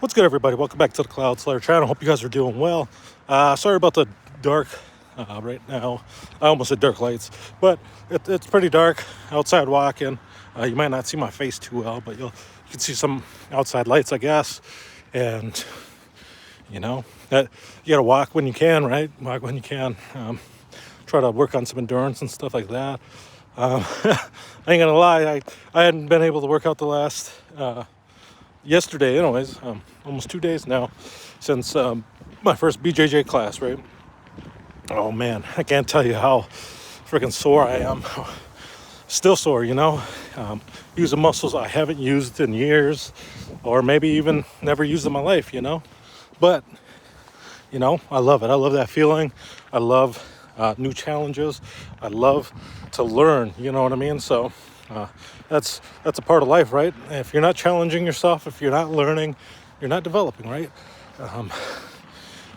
What's good, everybody? Welcome back to the Cloud Slayer channel. Hope you guys are doing well. Sorry about the dark right now. I almost said dark lights, but it's pretty dark outside walking. You might not see my face too well, but you can see some outside lights, I guess. And that you gotta walk when you can, right? Walk when you can. Try to work on some endurance and stuff like that. I ain't gonna lie, I hadn't been able to work out the last yesterday, anyways. Almost 2 days now since my first BJJ class, right? Oh man, I can't tell you how freaking sore I am. Still sore, using muscles I haven't used in years, or maybe even never used in my life, But, I love it. I love that feeling. I love new challenges. I love to learn, you know what I mean? So that's a part of life, right? If you're not challenging yourself, if you're not learning, you're not developing, right?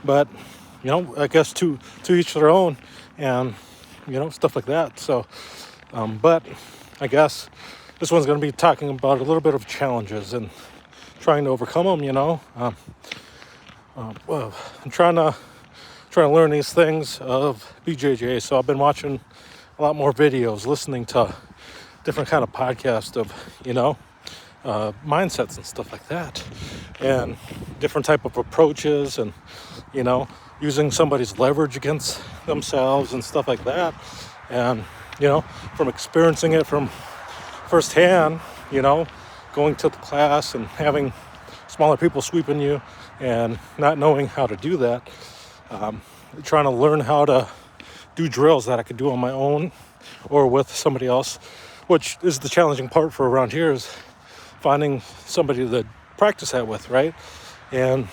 But I guess to each their own, and stuff like that. So, but I guess this one's going to be talking about a little bit of challenges and trying to overcome them. Well, I'm trying to learn these things of BJJ. So I've been watching a lot more videos, listening to different kind of podcasts of mindsets and stuff like that, and different type of approaches, and using somebody's leverage against themselves and stuff like that. And from experiencing it from firsthand, going to the class and having smaller people sweeping you and not knowing how to do that, trying to learn how to do drills that I could do on my own or with somebody else, which is the challenging part for around here, is finding somebody to practice that with, right? And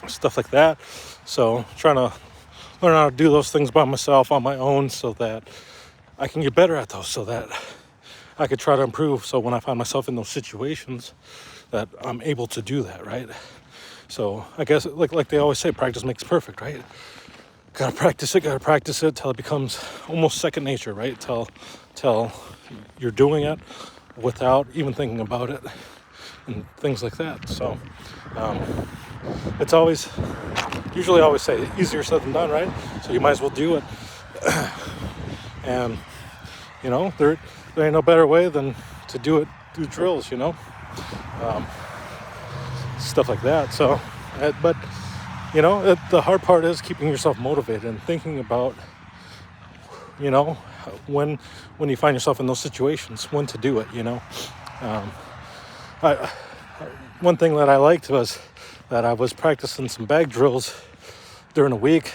stuff like that. So trying to learn how to do those things by myself on my own so that I can get better at those, so that I could try to improve. So when I find myself in those situations, that I'm able to do that, right? So I guess like they always say, practice makes perfect, right? Gotta practice it till it becomes almost second nature, right? Till you're doing it without even thinking about it and things like that. So it's usually always say easier said than done, right? So you might as well do it. And there ain't no better way than to do drills, stuff like that. So but the hard part is keeping yourself motivated and thinking about when you find yourself in those situations, when to do it. One thing that I liked was that I was practicing some bag drills during the week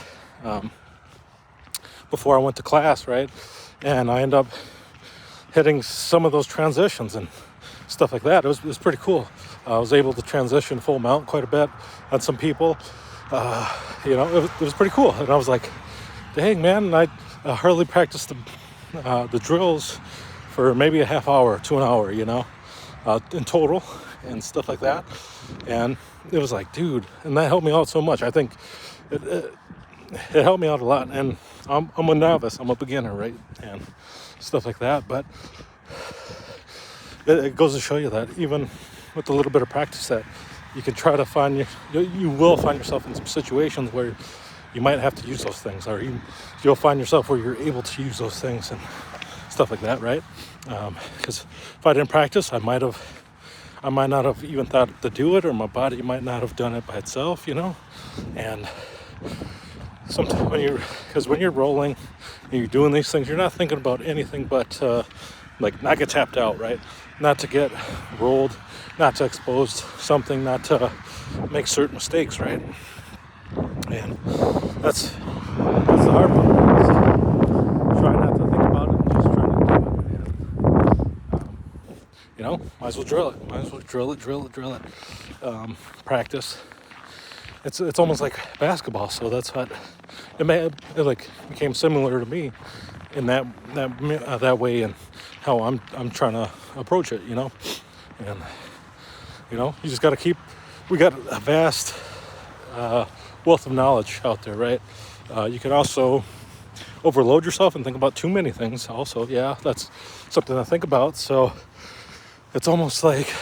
before I went to class, right? And I ended up hitting some of those transitions and stuff like that. It was pretty cool. I was able to transition full mount quite a bit on some people. It was pretty cool. And I was like, dang, man, I hardly practiced the drills for maybe a half hour to an hour, in total and stuff like that. And it was like, dude, and that helped me out so much. I think it helped me out a lot. And I'm a novice, I'm a beginner, right? And stuff like that. But it goes to show you that even with a little bit of practice, that you can try to find you will find yourself in some situations where you might have to use those things, or you'll find yourself where you're able to use those things and stuff like that, right? Because if I didn't practice, I might not have even thought to do it, or my body might not have done it by itself, And sometimes when you're rolling and you're doing these things, you're not thinking about anything but not get tapped out, right? Not to get rolled, not to expose something, not to make certain mistakes, right? And that's the hard part. Is try not to think about it and just try to do it. Might as well drill it. Might as well drill it. Practice. It's almost like basketball. So that's what it became similar to me in that way, and how I'm trying to approach it, And you just got to we got a vast wealth of knowledge out there, right? You can also overload yourself and think about too many things also. Yeah, that's something to think about. So it's almost like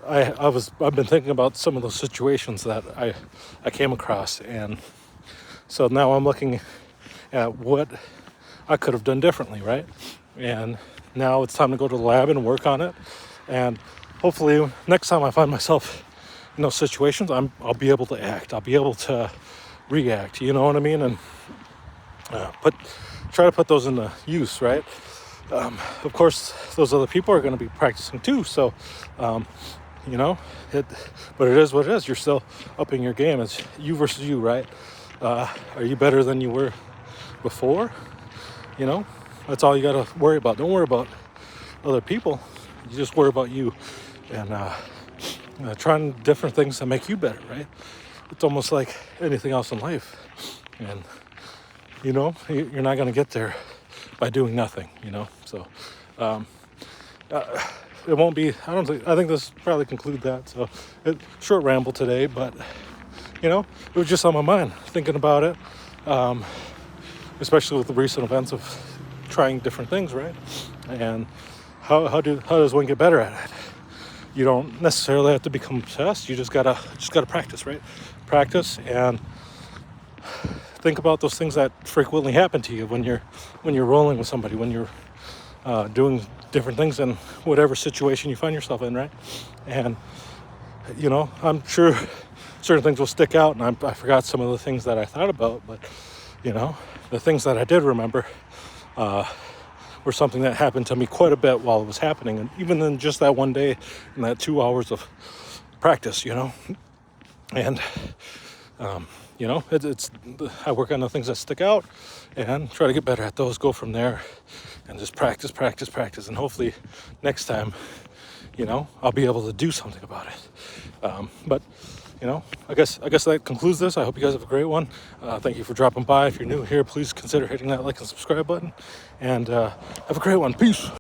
I've been thinking about some of those situations that I came across, and so now I'm looking at what I could have done differently, right? And now it's time to go to the lab and work on it. And hopefully, next time I find myself in those situations, I'll be able to act. I'll be able to react. You know what I mean? And try to put those into use, right? Of course, those other people are going to be practicing too. So, you know, but it is what it is. You're still upping your game. It's you versus you, right? Are you better than you were before? You know, that's all you got to worry about. Don't worry about other people. You just worry about you and trying different things to make you better, right? It's almost like anything else in life. And, you know, you're not going to get there by doing nothing, you know? So, it won't be, I think this probably conclude that. So, short ramble today, but, you know, it was just on my mind, thinking about it, especially with the recent events of trying different things, right? And how does one get better at it? You don't necessarily have to become obsessed. You just gotta practice, right? Practice and think about those things that frequently happen to you when you're rolling with somebody, when you're doing different things in whatever situation you find yourself in, right? And you know, I'm sure certain things will stick out, and I forgot some of the things that I thought about, but you know, the things that I did remember were something that happened to me quite a bit while it was happening, and even in just that one day, in that 2 hours of practice, you know. And you know, it's I work on the things that stick out and try to get better at those, go from there, and just practice, and hopefully next time, you know, I'll be able to do something about it. But you know, I guess that concludes this. I hope you guys have a great one. Thank you for dropping by. If you're new here, please consider hitting that like and subscribe button, and have a great one. Peace.